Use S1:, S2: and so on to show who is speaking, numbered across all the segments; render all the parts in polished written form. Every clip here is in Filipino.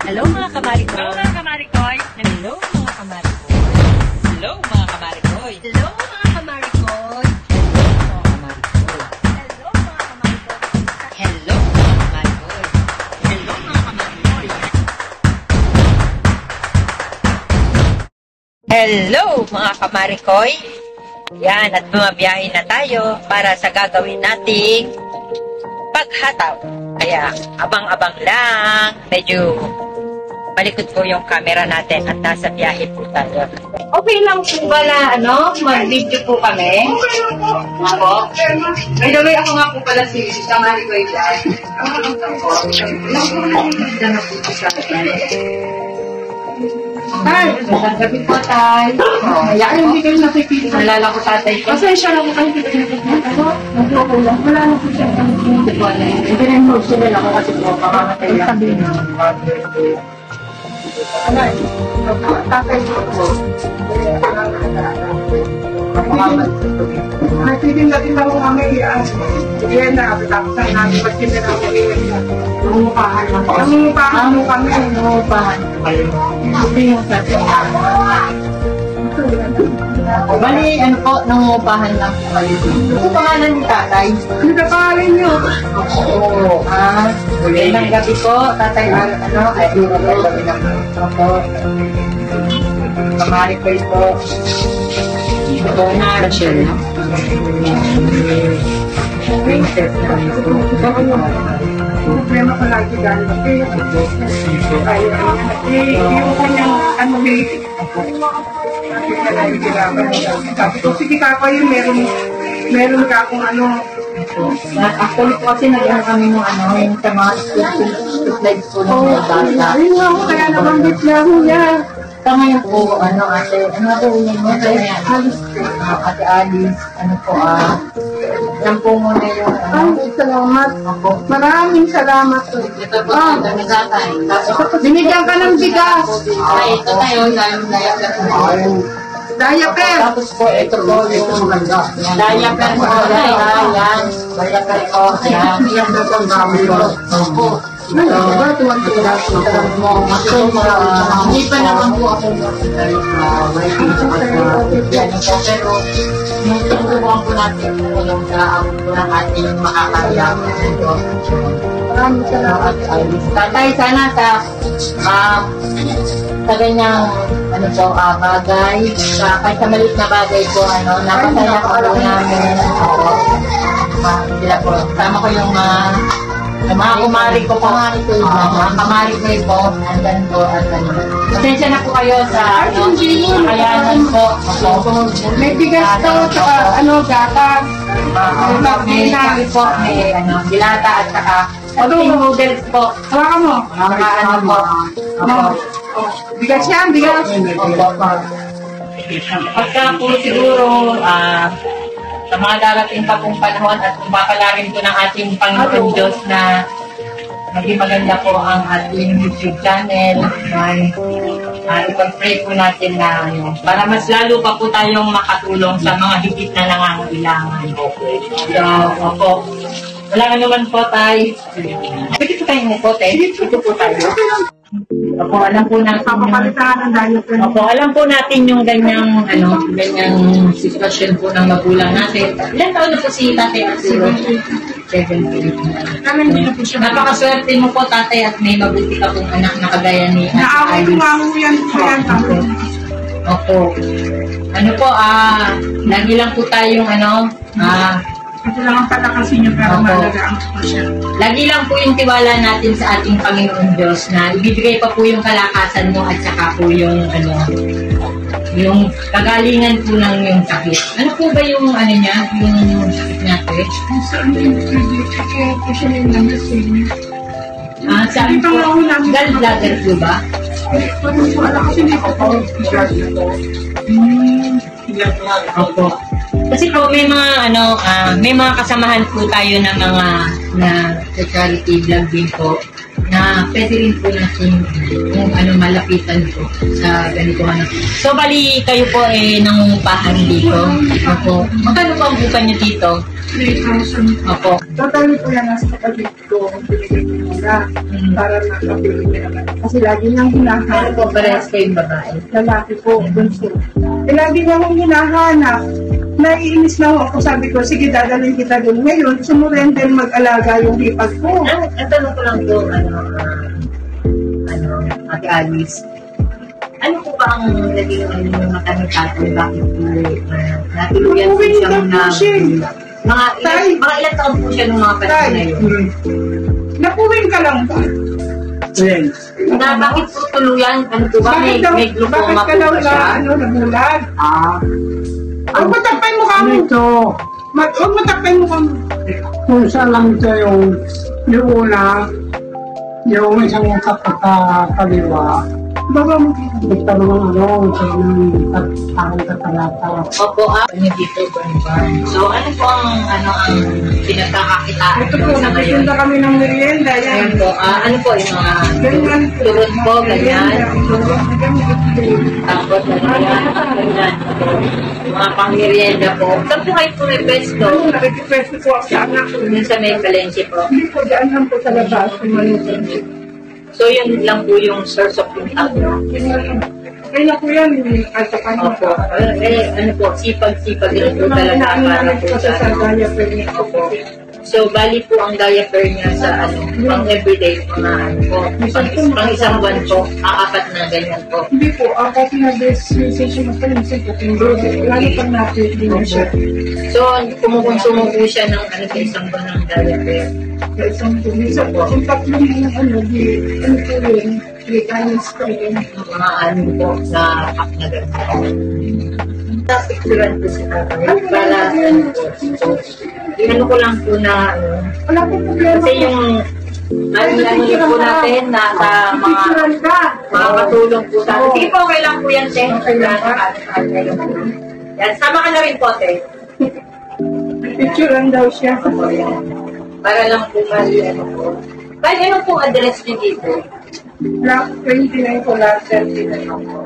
S1: Hello mga kamarikoy.
S2: Hello mga kamarikoy.
S1: Hello mga kamarikoy. Hello mga kamarikoy.
S2: Hello mga kamarikoy.
S1: Hello mga kamarikoy.
S2: Hello mga kamarikoy.
S1: Hello mga kamarikoy. Yan, at bumabiyahe na tayo para sa gagawin nating paghataw. Kaya abang-abang lang. Medyo malikot po yung camera natin at nasa biyahe po tayo.
S2: Okay lang po ba na mag-video po kami? Ako? By the way, ako nga po pala si Kamarikoy Vlog. Tay, gabi po tay. Kaya hindi kayo nakikita. Nalala ko tatay ko. Pasensya lang po kayo hindi kayo nakikita. Nagpo lang. Wala na po siya. Hindi rin mo sila ako kasi po pamamatay lang. Tatay ko po. Nagsiting natin ako kami yan na tapos ang namin pagsinda na kami nangungupahan lang. Nangungupahan mo kami. Nangungupahan. Hindi yung sabi. Bali, ano po, nangungupahan lang. Ano pangalan ni tatay? Ano ka pangalan niyo? Oo. Magandang gabi po, tatay. Ay, magandang gabi naman. Ako. Kamarikoy po. Ito na, Rachel. Problema ko lagi dahil yung kanyang sabi ko, sige kako yun, meron ka akong actually po kasi nag-ano kami ng yung sa mga street lights po ng mga bata. Kaya nabanggit na ako niya. Sa ngayon po, ate, po yung mga yan? Ate Alice, yan po muna yung, salamat. Maraming salamat po. Ito po, dami tatay. Binigyan ka ng bigas. Ay, ito tayo, diaper. Tapos po, ito po, diaper po. Ayan, diaper po. Ayan, yan po ang dami po. Hindi pa naman po ako pero nung po natin yung kaawag po ng ating makakaya. Maraming salamat. Tatay, sana sa ganyang bagay, kahit sa maliit na bagay po, napasaya ko po namin. Sila po, sama ko yung mga kumari ko po. Mga kamari ko po. Andan po. Pasensya na po kayo sa kakayanan po. May bigas to sa gata. May lagi po. May dilata at saka konting noodles po. Hawakan mo. Mga po. Bigas yan, bigas. Pagka po siguro sa mga darating pa pong panahon at kumapalarin po ng ating Panginoon Diyos na maging maganda po ang ating YouTube channel. Ipag-pray po natin na para mas lalo pa po tayong makatulong sa mga higit na nangangailangan. So, opo. Wala nga naman po tayo. Pwede po tayong po tayo. Dito po tayo. Opo, alam po natin. Opo, alam po natin yung ganyang sitwasyon po ng magulang natin. Ilan taon na po si tatay at si 17. Napakaswerte mo po tatay at may mabuti ka pong anak na kagaya ni Ate Alice. Naaway ko yan. Opo. Lagi lang po tayong ito lang ang palakasin niyo para malagaan ko siya. Lagi lang po yung tiwala natin sa ating Panginoon Diyos na ibibigay pa po yung kalakasan mo at saka po yung yung kagalingan po ng yung sakit. Ano po ba yung niya? Yung sakit natin? Saan yung saan po? Gallbladder po ba? Wala kasi hindi ko po. Opo. Kasi po may mga may mga kasamahan po tayo na mga charity vlog din po na pwede rin po natin kung malapitan po sa ganito So bali kayo po nangungupahan dito. Opo. Magkano po ang upan niyo dito?
S3: 3,000.
S2: Opo.
S3: Total po yan nasa kapatid ko, binigay ko muna para makapili niya naman. Kasi lagi niyang
S2: Ano
S3: hinahanap.
S2: po, parehas kayong babae?
S3: Lalaki po, bunso. Eh, lagi niya akong hinahanap. Naiinis na ako. Sabi ko, sige, dadalhin kita doon. Ngayon, sumurender mag-alaga yung hipag ko.
S2: Ang tanong ko lang po, Ate Alice, ano po ba ang naging mata ni tatay? Bakit po natuluyan po
S3: Umuwi
S2: siyang
S3: na po siya.
S2: mga ilang taon po siya nung mga panahon na yun?
S3: Napuwing ka lang ba?
S4: Yes.
S2: Na bakit po tuluyan? Ano po ba? May
S3: bakit
S2: glaucoma
S3: ka
S2: po
S3: daw
S2: ba siya?
S3: nabulag? Huwag matakpay mo kamo.
S4: Ito,
S3: Huwag matakpay mo kamo.
S4: kung saan lang ito yung una, yung isang kapakaliwa,
S3: Baba mo dito.
S4: ito naman ito yung takong katalata.
S2: Opo, ano dito, Bonivan? So, ano po ang pinagkakakitaan
S3: Ito po,
S2: sa ngayon?
S3: nagtitinda kami ng merienda.
S2: Ayan
S3: Yan.
S2: po, ano po yung mga
S3: Ganyan po.
S2: turot po, ganyan.
S3: Ganyan.
S2: Tapos, ganyan po. Mga pang-merienda po. Saan po kayo po may pesto?
S3: Nag-request po ako sa anak ko.
S2: Yun sa may Valencia po.
S3: Hindi po, daan lang po sa labas. Kumalutin.
S2: So, yun lang po yung source of income.
S3: Kaya po yan, at saka
S2: Opo. Ano po, sipag-sipag rin po talaga para po sa
S3: Sagaya po niya.
S2: Opo. So, bali po ang diaper niya sa pang everyday po na po. Pang isang buwan po, apat na ganyan po.
S3: Hindi po, ako pinag-sensation ako yung lalo pag natin na siya.
S2: So, kumukonsumo po siya ng sa isang buwan ng diaper.
S3: Sa isang tumisa po. Yung tatlong di, ano po yun, vitamins ko yun.
S2: Mga po na pack na ganyan. Picturean po si tatay para ano ko lang po na
S3: Wala po problema.
S2: kasi yung ano po natin na mga
S3: Picturean ka.
S2: makakatulong po sa atin. Sige po, okay lang po yan, Te.
S3: Okay lang ba?
S2: Yan, sama ka na rin po, Te.
S3: Picturean daw siya.
S2: Para lang po mali, ano po. Kaya ano pong address niyo dito?
S3: Black 29 ko last 39 ako.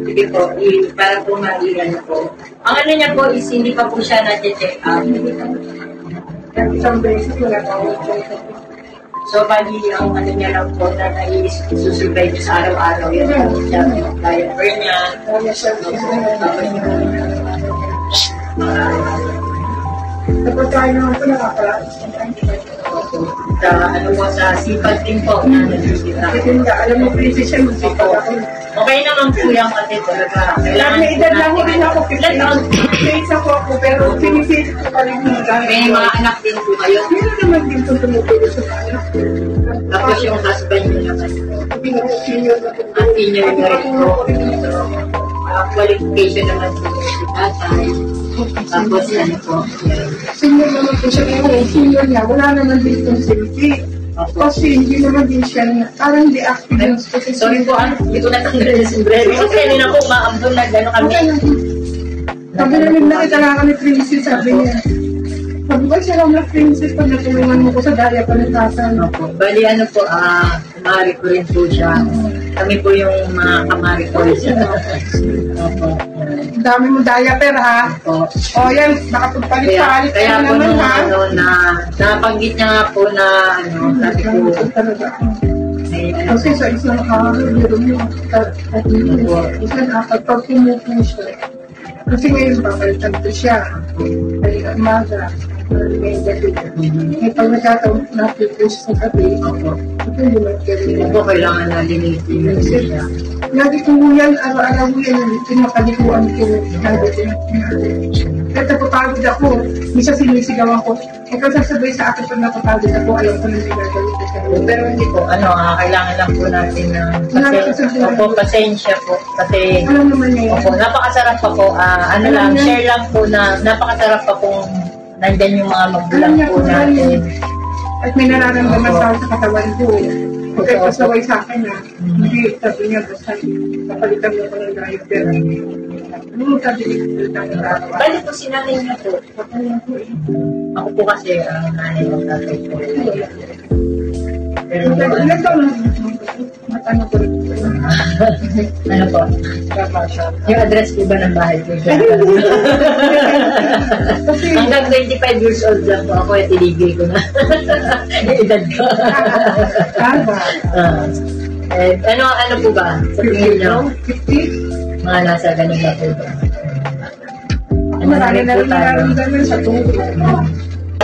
S2: Sige po, para po mali, ano po. Ang ano niya po is hindi pa po siya na-check up.
S3: Isang beses wala pa ako.
S2: So, bali, ang ano niya lang po na nai-susurvive niya sa araw-araw. Yan po siya, diaper niya.
S3: Kaya siya
S2: Tapos yung
S3: tapos tayo naman po nakakalas.
S2: sa ano mo sa sipag din po na nagsisikap.
S3: Hindi, alam mo, busy siya, masipag ako.
S2: Okay naman po yan kasi talaga.
S3: Lahat na edad lang ko rin ako,
S2: Ilan taon?
S3: 15 ako ako, pero pinipilit ko pa rin yung
S2: May mga anak din po kayo.
S3: Meron naman din kung tumutulong sa anak.
S2: Tapos yung husband niyo naman.
S3: Senior na po.
S2: Ang senior na rin po. Qualification naman po si tatay. Tapos ano po.
S3: Senior naman po siya, pero senior niya, wala naman din itong silbi. Kasi hindi naman din siya, parang hindi active.
S2: Sorry po, hindi ko natanggal yung sombrero. Kasi kanina po maambun na gano'n kami.
S3: Sabi na rin nakita na kami princess, sabi niya. Sabi ko, siya lang na princess pag natulungan mo ko sa daya pa ng tasan.
S2: Opo. Bali ano po, kumari ko rin po siya. Kami po yung mga kamari ko rin siya. Opo.
S3: Ang dami mo diaper ha.
S2: Opo.
S3: O yan, nakapagpalit-palit
S2: Kaya
S3: ka
S2: po
S3: naman
S2: nung
S3: ha.
S2: ano na napanggit niya nga po na ano, sabi ko,
S3: Talaga.
S2: may ano,
S3: Kasi sa isang biro mo, isa na kapag tumupo siya. Kasi ngayon papalitan ko siya. Ay, umaga. May gabi. May pag nagkataon napipin siya sa gabi.
S2: opo.
S3: Ito yung magkari.
S2: Hindi po kailangan na linisin siya.
S3: Lagi ko yan, araw-araw yan, pinakalikuan ko. Kahit napapagod ako, misa sinisigawan ko. Ikaw sasabay sa akin pag napapagod ako, alam ko nang ginagawin ko sa
S2: Pero hindi po, kailangan lang po natin ng pasensya po. Kasi,
S3: Alam naman niya
S2: opo, napakasarap pa po. Share lang po na napakasarap pa kung nandyan yung mga magulang po natin.
S3: At may nararamdaman sa katawan ko. Huwag kayo pasaway sa akin ha. Hindi, sabi niya, basta kapalitan mo ko ng driver. Ano sabi niya?
S2: Bali po sinanay niya po. Ako po kasi, nanay ng tatay po. Pero,
S3: Ilan taon na matanong ko rin.
S2: Ano po?
S3: Tama siya.
S2: Yung address po ba ng bahay ko?
S3: Kasi,
S2: Hanggang 25 years old lang po ako, itigil ko na. Yung edad ko.
S3: tama.
S2: Ano po ba? Sa tingin niyo,
S3: 50?
S2: mga nasa ganun na po ba?
S3: Marami na rin nararamdaman sa tungkol.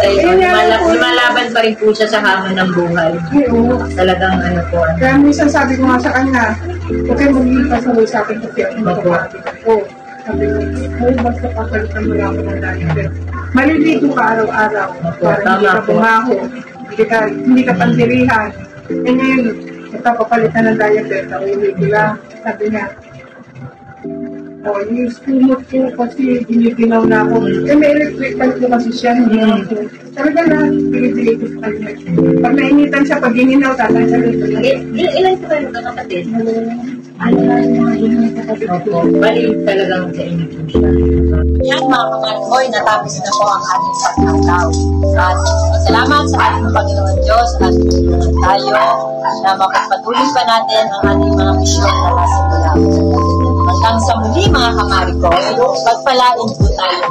S2: Lumalaban pa rin po siya sa hamon ng buhay.
S3: Ay, oo.
S2: Talagang ano po.
S3: Kaya minsan sabi ko nga sa kanya, huwag kayo mag-iipas na sa akin kasi ako makapagod ako. Sabi ko, ay, basta papalitan mo lang ako ng diaper. Maliligo ka araw-araw para hindi ka bumaho, hindi ka pandirihan. E ngayon, ito papalitan ng diaper, nakiligo lang. Sabi niya, yung sumot ko kasi giniginaw na ako. May electric fan ko kasi siya, hindi ako. Talaga na, pinipili ko sa kanya. Pag nainitan siya, pag gininaw, tatanggalin ko na.
S2: Ilan po kayo magkakapatid?
S3: Ano na yung mga gininaw sa kapatid ko?
S2: Bali talagang sa inyo po siya.
S1: Yan mga kamarikoy, natapos na po ang ating pagkataw. At salamat sa ating Panginoon Diyos at tulungan tayo na mapagpatuloy pa natin ang ating mga misyon na nasimula. Hanggang sa muli mga kamarikoy, pagpalain po tayo.